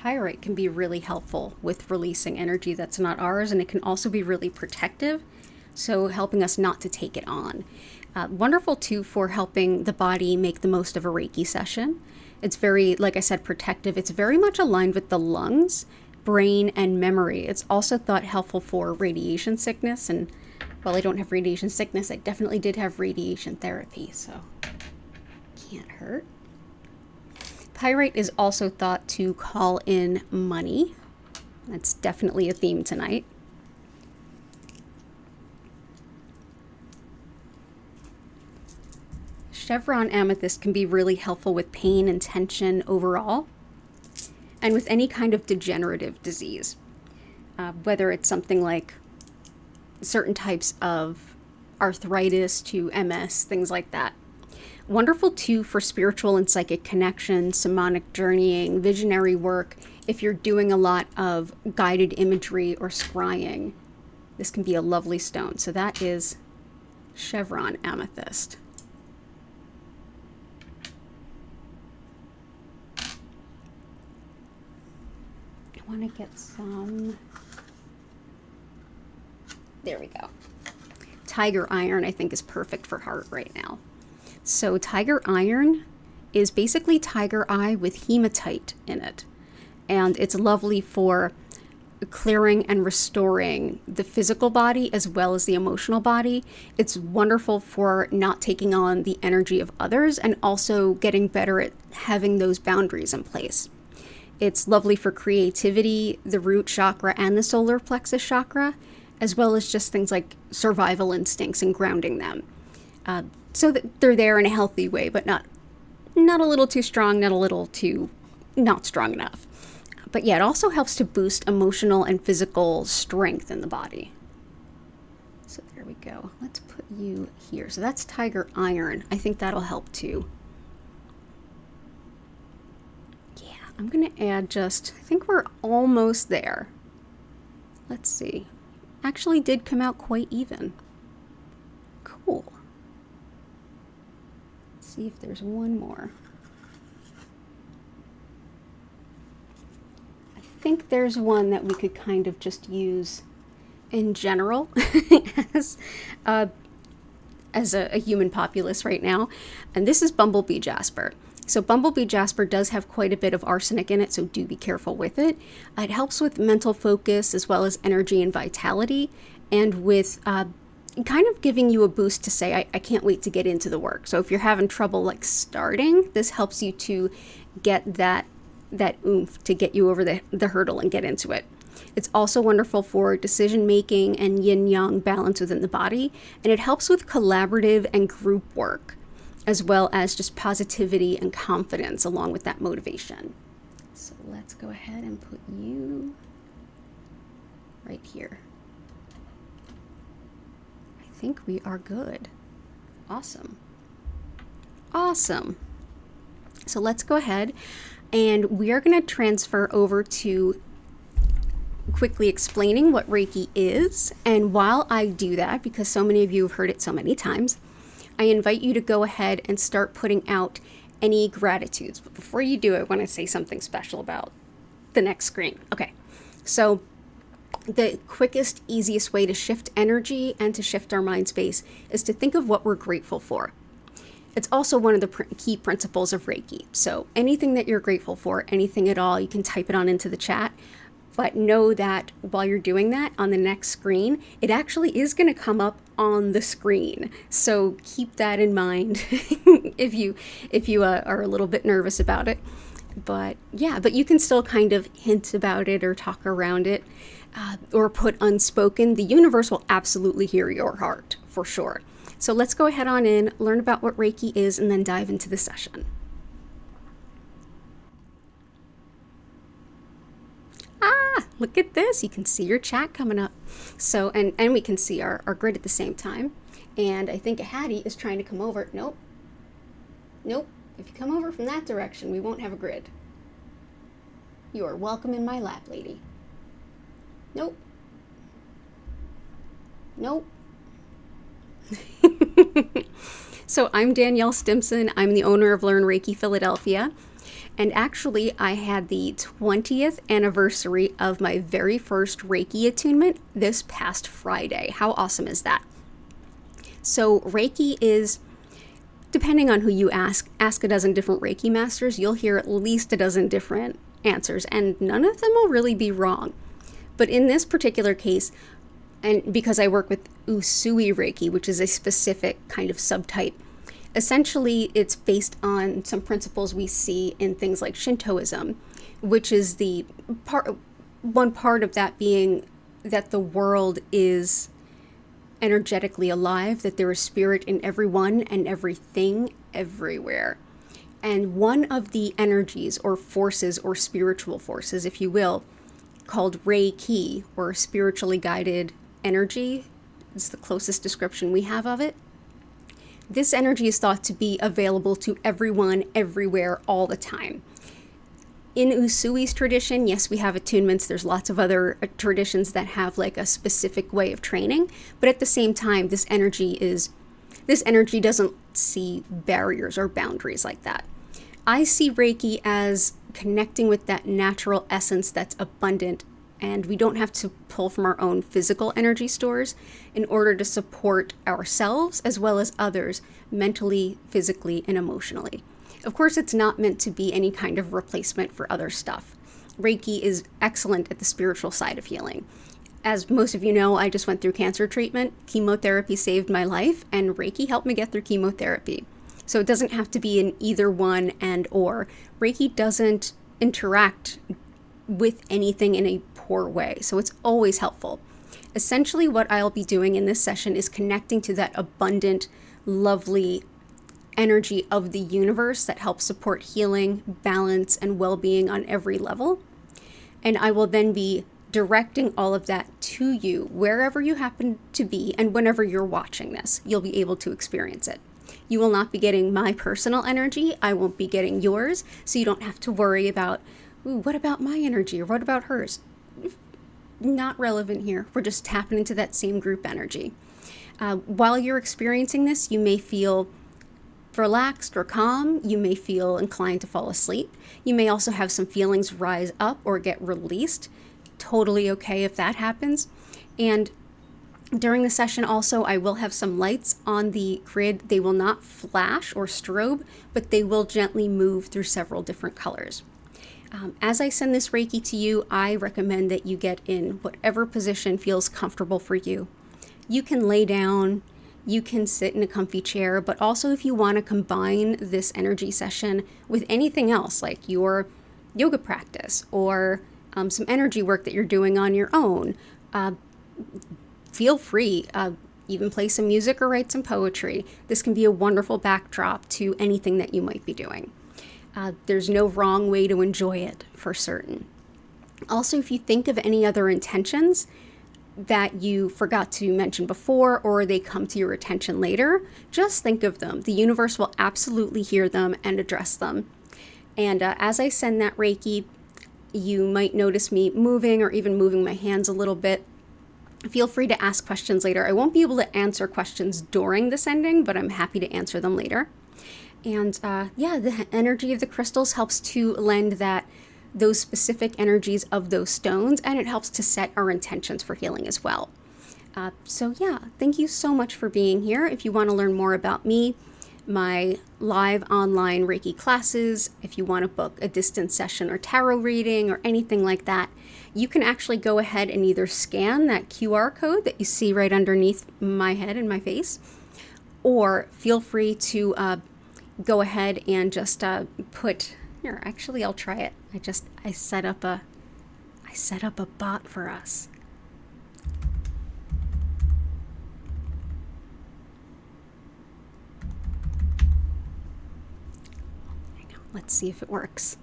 Pyrite can be really helpful with releasing energy that's not ours, and it can also be really protective, so helping us not to take it on. Wonderful too for helping the body make the most of a Reiki session. It's very, like I said, protective. It's very much aligned with the lungs, brain, and memory. It's also thought helpful for radiation sickness, and while I don't have radiation sickness, I definitely did have radiation therapy, so can't hurt. Pyrite is also thought to call in money. That's definitely a theme tonight. Chevron amethyst can be really helpful with pain and tension overall, and with any kind of degenerative disease, whether it's something like certain types of arthritis to MS, things like that. Wonderful too for spiritual and psychic connection, somatic journeying, visionary work. If you're doing a lot of guided imagery or scrying, this can be a lovely stone. So that is chevron amethyst. I want to get some. There we go. Tiger iron, I think, is perfect for heart right now. So tiger iron is basically tiger eye with hematite in it. And it's lovely for clearing and restoring the physical body as well as the emotional body. It's wonderful for not taking on the energy of others and also getting better at having those boundaries in place. It's lovely for creativity, the root chakra and the solar plexus chakra, as well as just things like survival instincts and grounding them. So that they're there in a healthy way, but not a little too strong, not a little too not strong enough. But yeah, it also helps to boost emotional and physical strength in the body. So there we go. Let's put you here. So that's Tiger Iron. I think that'll help too. Yeah, I'm going to add just, I think we're almost there. Let's see. Actually did come out quite even. Cool. Let's see if there's one more. I think there's one that we could kind of just use in general as a human populace right now. And this is Bumblebee Jasper. So Bumblebee Jasper does have quite a bit of arsenic in it, so do be careful with it. It helps with mental focus as well as energy and vitality, and with kind of giving you a boost to say, I can't wait to get into the work. So if you're having trouble like starting, this helps you to get that oomph to get you over the hurdle and get into it. It's also wonderful for decision making and yin-yang balance within the body, and it helps with collaborative and group work, as well as just positivity and confidence along with that motivation. So let's go ahead and put you right here. I think we are good. Awesome. Awesome. So let's go ahead and we are going to transfer over to quickly explaining what Reiki is. And while I do that, because so many of you have heard it so many times, I invite you to go ahead and start putting out any gratitudes. But before you do it, I want to say something special about the next screen. Okay, so the quickest, easiest way to shift energy and to shift our mind space is to think of what we're grateful for. It's also one of the key principles of Reiki. So anything that you're grateful for, anything at all, you can type it on into the chat. But know that while you're doing that on the next screen, it actually is going to come up on the screen. So keep that in mind if you are a little bit nervous about it. But yeah, but you can still kind of hint about it or talk around it or put unspoken. The universe will absolutely hear your heart for sure. So let's go ahead on in, learn about what Reiki is, and then dive into the session. Look at this. You can see your chat coming up. So, and we can see our grid at the same time. And I think a Hattie is trying to come over. Nope. Nope. If you come over from that direction, we won't have a grid. You are welcome in my lap, lady. Nope. Nope. So I'm Danielle Stimpson. I'm the owner of Learn Reiki Philadelphia. And actually, I had the 20th anniversary of my very first Reiki attunement this past Friday. How awesome is that? So Reiki is, depending on who you ask a dozen different Reiki masters, you'll hear at least a dozen different answers, and none of them will really be wrong. But in this particular case, and because I work with Usui Reiki, which is a specific kind of subtype, essentially it's based on some principles we see in things like Shintoism, which is one part of that being that the world is energetically alive, that there is spirit in everyone and everything everywhere. And one of the energies or forces or spiritual forces, if you will, called Reiki, or spiritually guided energy, is the closest description we have of it. This energy is thought to be available to everyone, everywhere, all the time. In Usui's tradition, yes, we have attunements. There's lots of other traditions that have like a specific way of training, but at the same time, this energy doesn't see barriers or boundaries like that. I see Reiki as connecting with that natural essence that's abundant, and we don't have to pull from our own physical energy stores in order to support ourselves as well as others mentally, physically, and emotionally. Of course, it's not meant to be any kind of replacement for other stuff. Reiki is excellent at the spiritual side of healing. As most of you know, I just went through cancer treatment. Chemotherapy saved my life, and Reiki helped me get through chemotherapy. So it doesn't have to be an either one and or. Reiki doesn't interact with anything in a poor way, so it's always helpful. Essentially, what I'll be doing in this session is connecting to that abundant, lovely energy of the universe that helps support healing, balance, and well-being on every level. And I will then be directing all of that to you wherever you happen to be, and whenever you're watching this, you'll be able to experience it. You will not be getting my personal energy. I won't be getting yours, so you don't have to worry about, ooh, what about my energy or what about hers? Not relevant here. We're just tapping into that same group energy. While you're experiencing this, you may feel relaxed or calm. You may feel inclined to fall asleep. You may also have some feelings rise up or get released. Totally okay if that happens. And during the session also, I will have some lights on the grid. They will not flash or strobe, but they will gently move through several different colors. As I send this Reiki to you, I recommend that you get in whatever position feels comfortable for you. You can lay down, you can sit in a comfy chair, but also if you want to combine this energy session with anything else, like your yoga practice or some energy work that you're doing on your own, feel free. Even play some music or write some poetry. This can be a wonderful backdrop to anything that you might be doing. There's no wrong way to enjoy it, for certain. Also, if you think of any other intentions that you forgot to mention before, or they come to your attention later, just think of them. The universe will absolutely hear them and address them. And as I send that Reiki, you might notice me moving or even moving my hands a little bit. Feel free to ask questions later. I won't be able to answer questions during the sending, but I'm happy to answer them later. And the energy of the crystals helps to lend those specific energies of those stones, and it helps to set our intentions for healing as well. Thank you so much for being here. If you want to learn more about me, my live online Reiki classes, if you want to book a distance session or tarot reading or anything like that, you can actually go ahead and either scan that QR code that you see right underneath my head and my face, or feel free to go ahead and just put here. Actually, I'll try it. I set up a bot for us. Let's see if it works.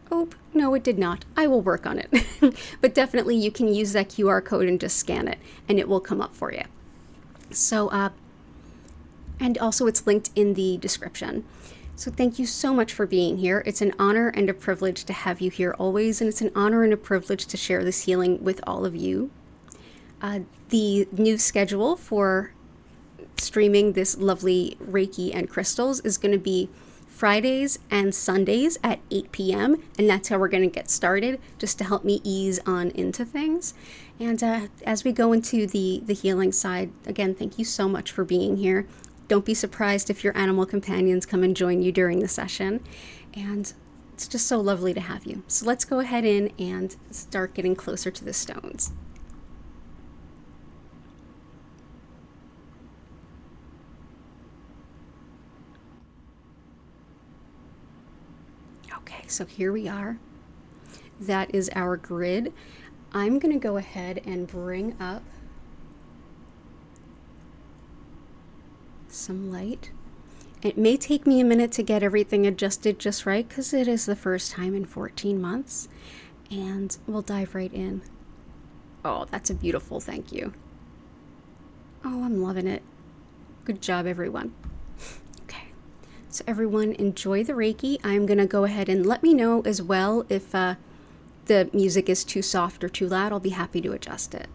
Oh, no, it did not. I will work on it. But definitely you can use that QR code and just scan it, and it will come up for you. So, and also it's linked in the description. So thank you so much for being here. It's an honor and a privilege to have you here always, and it's an honor and a privilege to share this healing with all of you. The new schedule for streaming this lovely Reiki and crystals is going to be Fridays and Sundays at 8 p.m. and that's how we're going to get started, just to help me ease on into things. And as we go into the healing side, again, thank you so much for being here. Don't be surprised if your animal companions come and join you during the session. And it's just so lovely to have you. So let's go ahead in and start getting closer to the stones. Okay, so here we are. That is our grid. I'm going to go ahead and bring up some light. It may take me a minute to get everything adjusted just right, because it is the first time in 14 months. And we'll dive right in. Oh, that's a beautiful thank you. Oh, I'm loving it. Good job, everyone. So everyone, enjoy the Reiki. I'm going to go ahead and let me know as well if the music is too soft or too loud. I'll be happy to adjust it.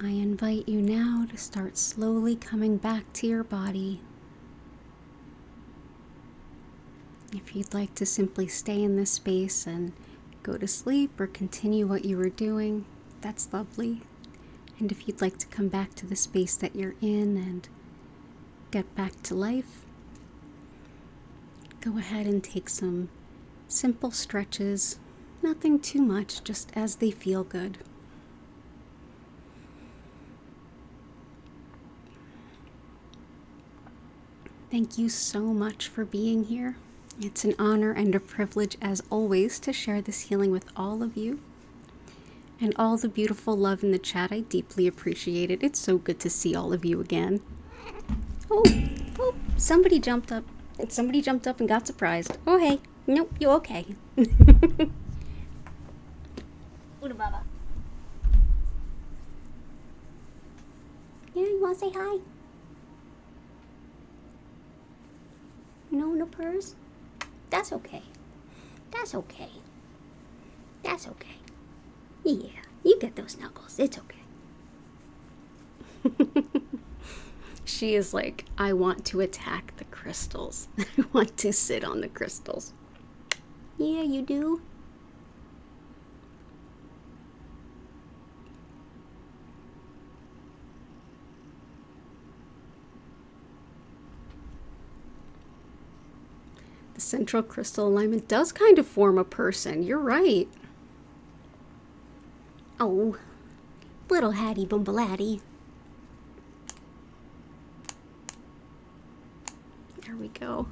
I invite you now to start slowly coming back to your body. If you'd like to simply stay in this space and go to sleep or continue what you were doing, that's lovely. And if you'd like to come back to the space that you're in and get back to life, go ahead and take some simple stretches. Nothing too much, just as they feel good. Thank you so much for being here. It's an honor and a privilege, as always, to share this healing with all of you. And all the beautiful love in the chat, I deeply appreciate it. It's so good to see all of you again. Oh, somebody jumped up. Somebody jumped up and got surprised. Oh, hey. Nope, you okay. Oda Baba. Yeah, you want to say hi? No purrs? That's okay. That's okay. That's okay. Yeah, you get those knuckles. It's okay. She is like, I want to attack the crystals. I want to sit on the crystals. Yeah, you do. The central crystal alignment does kind of form a person. You're right. Oh, little Hattie Bumbaladdy. There we go.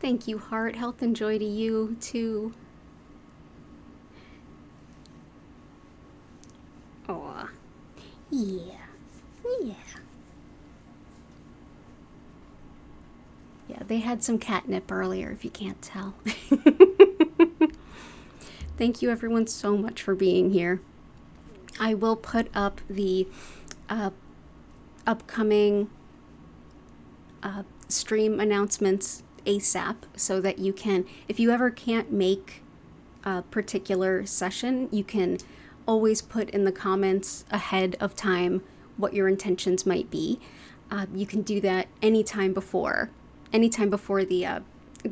Thank you, heart. Health and joy to you, too. Aw. Yeah. Yeah, they had some catnip earlier, if you can't tell. Thank you, everyone, so much for being here. I will put up the upcoming stream announcements ASAP so that you can, if you ever can't make a particular session, you can always put in the comments ahead of time what your intentions might be. You can do that anytime before the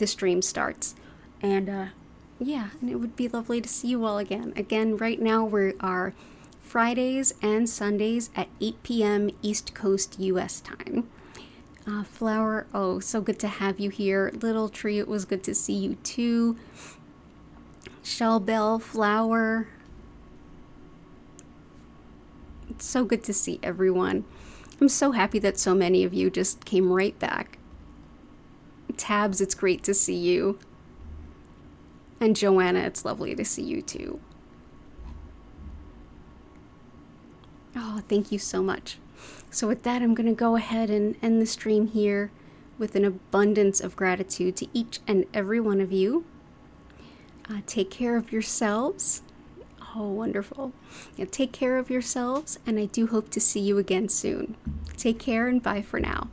stream starts. And yeah, and it would be lovely to see you all again. Again, right now we are Fridays and Sundays at 8 p.m. East Coast US time. Flower, oh, so good to have you here. Little Tree, it was good to see you too. Shell Bell, Flower. It's so good to see everyone. I'm so happy that so many of you just came right back. Tabs, it's great to see you. And Joanna, it's lovely to see you too. Oh, thank you so much. So with that, I'm going to go ahead and end the stream here with an abundance of gratitude to each and every one of you. Take care of yourselves. Oh, wonderful. Yeah, take care of yourselves, and I do hope to see you again soon. Take care and bye for now.